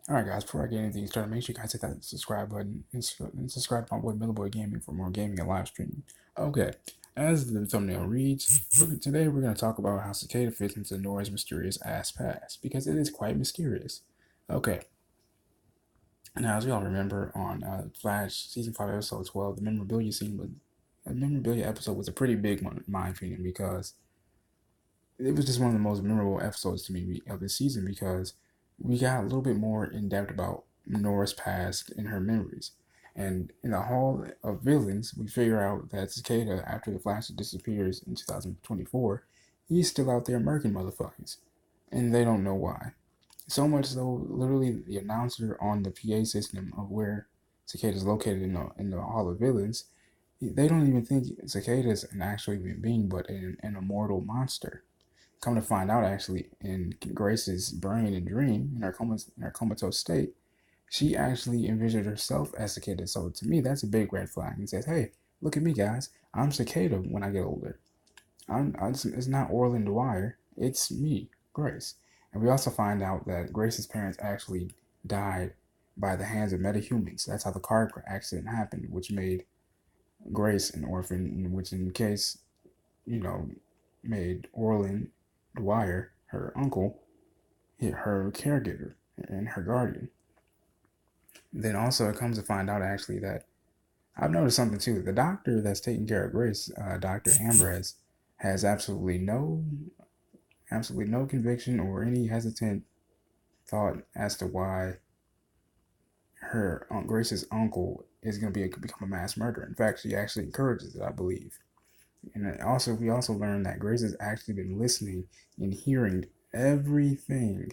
Alright guys, before I get anything started, make sure you guys hit that subscribe button and subscribe to my boy Millaboy Gaming for more gaming and live streaming. Okay, as the thumbnail reads, today we're going to talk about how Cicada fits into Nora's mysterious ass past, because it is quite mysterious. Okay, now as we all remember on Flash Season 5 Episode 12, the memorabilia episode was a pretty big one in my opinion, because it was just one of the most memorable episodes to me of this season, because we got a little bit more in depth about Nora's past and her memories. And in the Hall of Villains, we figure out that Cicada, after the Flash disappears in 2024, he's still out there murking motherfuckers. And they don't know why. So much so, literally, the announcer on the PA system of where Cicada is located in the Hall of Villains, they don't even think Cicada is an actual human being, but an immortal monster. Come to find out, actually, in Grace's brain and dream, in her comatose state, she actually envisioned herself as Cicada. So to me, that's a big red flag. And says, hey, look at me, guys. I'm Cicada when I get older. It's not Orland Dwyer. It's me, Grace. And we also find out that Grace's parents actually died by the hands of metahumans. That's how the car accident happened, which made Grace an orphan, which in case, made Orland Dwyer, her uncle, her caregiver and her guardian. Then also it comes to find out actually that I've noticed something too. The doctor that's taking care of Grace, Dr. Ambrose, has absolutely no conviction or any hesitant thought as to why her Grace's uncle is going to become a mass murderer. In fact, she actually encourages it, I believe. And we also learned that Grace has actually been listening and hearing everything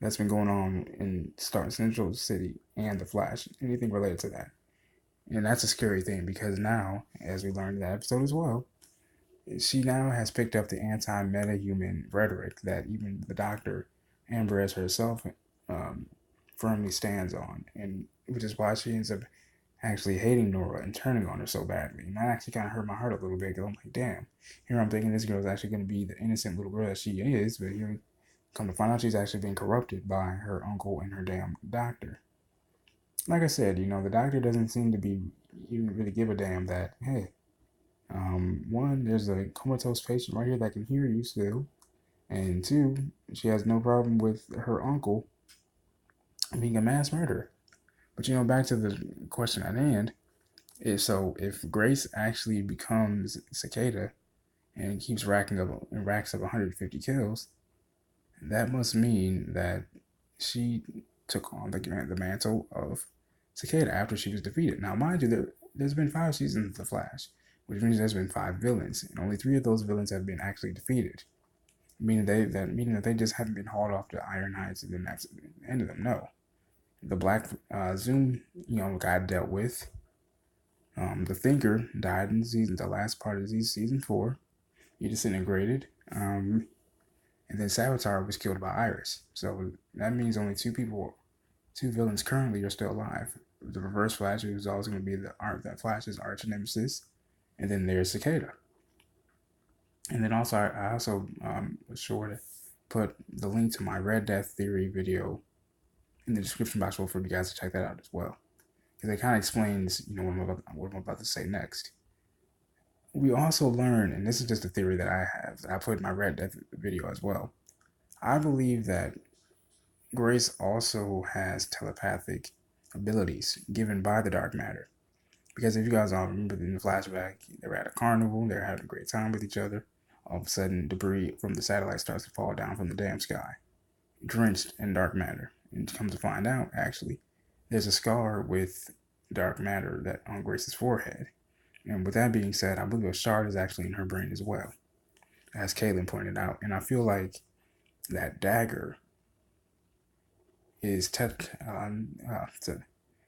that's been going on in Central City and the Flash, anything related to that. And that's a scary thing, because now, as we learned in that episode as well, she now has picked up the anti-meta-human rhetoric that even the Dr. Ambrose herself firmly stands on, and which is why she ends up actually hating Nora and turning on her so badly. And that actually kind of hurt my heart a little bit, because I'm like, damn, here I'm thinking this girl is actually going to be the innocent little girl that she is, but here, come to find out, she's actually been corrupted by her uncle and her damn doctor. Like I said, the doctor doesn't seem to be even really give a damn that, hey, one, there's a comatose patient right here that can hear you still, and two, she has no problem with her uncle being a mass murderer. But back to the question at hand, if Grace actually becomes Cicada and keeps racks up 150 kills, that must mean that she took on the mantle of Cicada after she was defeated. Now, mind you, there's been 5 seasons of The Flash, which means there's been 5 villains, and only 3 of those villains have been actually defeated. Meaning that they just haven't been hauled off to Iron Heights and then that's the end of them. No, the Black Zoom got dealt with. The Thinker died in the last part of season 4. He disintegrated. And then Savitar was killed by Iris. So that means only 2 villains currently are still alive. The Reverse Flash, who's always going to be that Flash's arch nemesis, and then there's Cicada. And then also, I also was sure to put the link to my Red Death Theory video in the description box for you guys to check that out as well, because it kind of explains, what I'm about to say next. We also learn, and this is just a theory that I have, that I put in my Red Death video as well. I believe that Grace also has telepathic abilities given by the dark matter. Because if you guys all remember in the flashback, they were at a carnival, they were having a great time with each other. All of a sudden, debris from the satellite starts to fall down from the damn sky, drenched in dark matter. And come to find out, actually, there's a scar with dark matter on Grace's forehead. And with that being said, I believe a shard is actually in her brain as well, as Kaylin pointed out. And I feel like that dagger is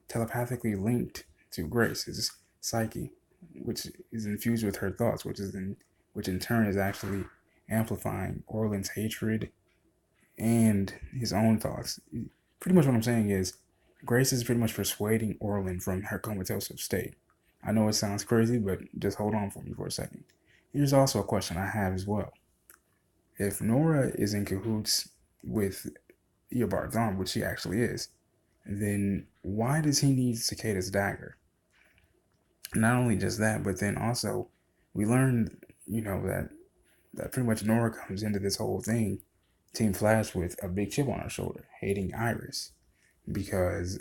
telepathically linked to Grace's psyche, which is infused with her thoughts, which in turn is actually amplifying Orland's hatred and his own thoughts. Pretty much what I'm saying is Grace is pretty much persuading Orland from her comatose state. I know it sounds crazy, but just hold on for me for a second. Here's also a question I have as well. If Nora is in cahoots with Eobard Thawne, which she actually is, then why does he need Cicada's dagger? Not only just that, but then also we learned, that pretty much Nora comes into this whole thing, Team Flash, with a big chip on her shoulder, hating Iris, because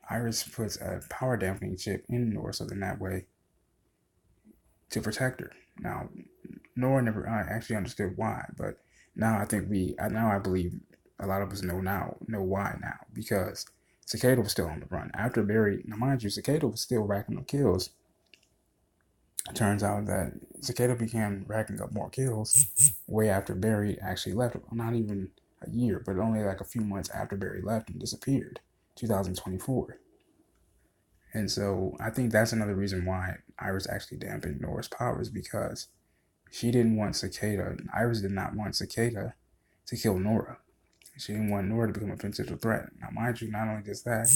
Iris puts a power dampening chip in Nora, so then that way to protect her. Now, Nora never actually understood why, but now I believe a lot of us know why now, because Cicada was still on the run after Barry. Now, mind you, Cicada was still racking up kills. It turns out that Cicada began racking up more kills way after Barry actually left. Not even a year, but only like a few months after Barry left and disappeared, 2024. And so I think that's another reason why Iris actually dampened Nora's powers, because she didn't want Cicada. Iris did not want Cicada to kill Nora. She didn't want Nora to become a potential threat. Now, mind you, not only just that,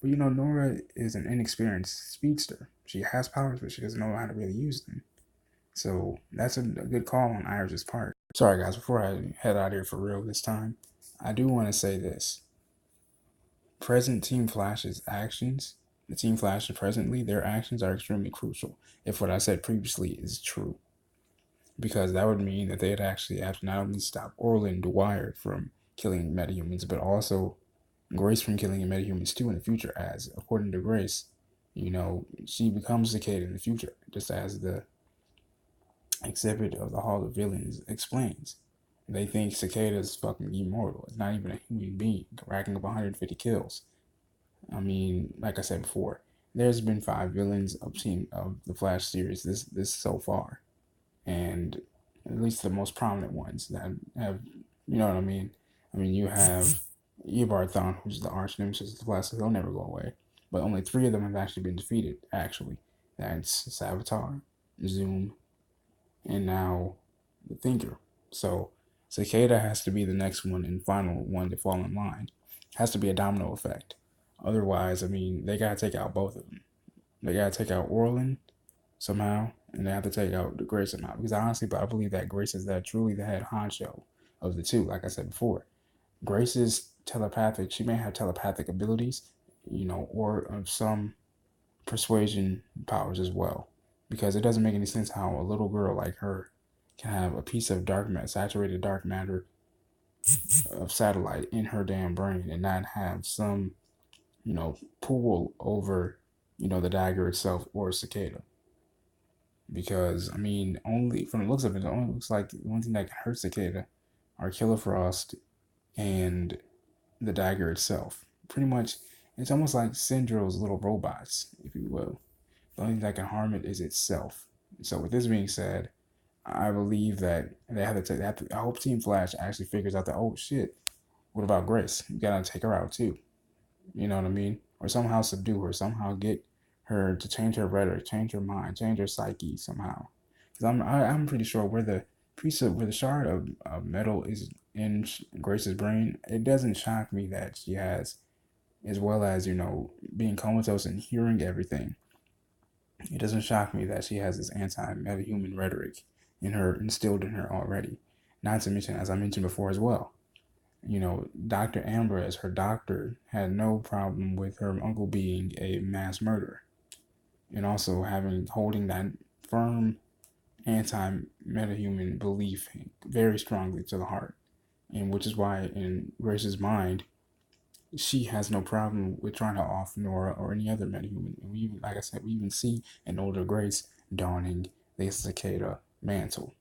but Nora is an inexperienced speedster. She has powers, but she doesn't know how to really use them. So that's a good call on Iris's part. Sorry, guys, before I head out here for real this time, I do want to say this. Present Team Flash's actions, the Team Flash presently, their actions are extremely crucial if what I said previously is true. Because that would mean that they'd actually have to not only stop Orlin Dwyer from killing metahumans, but also Grace from killing metahumans too in the future, as according to Grace, she becomes Cicada in the future, just as the exhibit of the Hall of Villains explains. They think Cicada's fucking immortal. It's not even a human being, racking up 150 kills. I mean, like I said before, there's been 5 villains of the Flash series this so far, and at least the most prominent ones that have, you know what I mean. I mean, you have Eobard Thawne, who's the arch nemesis of the Flash, so he'll never go away. But only 3 of them have actually been defeated. Actually, that's Savitar, Zoom, and now the Thinker. So Cicada has to be the next one and final one to fall in line. It has to be a domino effect. Otherwise, I mean, they gotta take out both of them. They gotta take out Orlin somehow, and they have to take out the Grace somehow. Because I believe that Grace is truly the head honcho of the two. Like I said before, Grace is telepathic. She may have telepathic abilities, or of some persuasion powers as well. Because it doesn't make any sense how a little girl like her can have a piece of saturated dark matter of satellite in her damn brain and not have some, pull over, the dagger itself or Cicada. Because, I mean, only from the looks of it only looks like the one thing that can hurt Cicada are Killer Frost and the dagger itself. Pretty much, it's almost like Syndro's little robots, if you will. The only thing that can harm it is itself. So with this being said, I believe that I hope Team Flash actually figures out that, oh shit, what about Grace? You gotta take her out too. You know what I mean? Or somehow subdue her, somehow get her to change her rhetoric, change her mind, change her psyche somehow. Because I'm pretty sure where the shard of metal is in Grace's brain, it doesn't shock me that she has, as well as being comatose and hearing everything. It doesn't shock me that she has this anti-metahuman rhetoric instilled in her already. Not to mention, as I mentioned before as well, Dr. Amber, as her doctor, had no problem with her uncle being a mass murderer, and also holding that firm anti-metahuman belief very strongly to the heart, and which is why in Grace's mind, she has no problem with trying to off Nora or any other metahuman. And like I said, we even see an older Grace donning the Cicada mantle.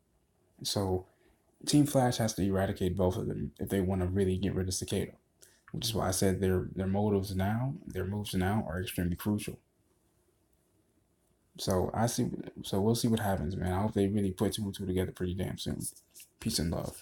So Team Flash has to eradicate both of them if they want to really get rid of Cicada, which is why I said their moves now are extremely crucial. So we'll see what happens, man. I hope they really put 2 and 2 together pretty damn soon. Peace and love.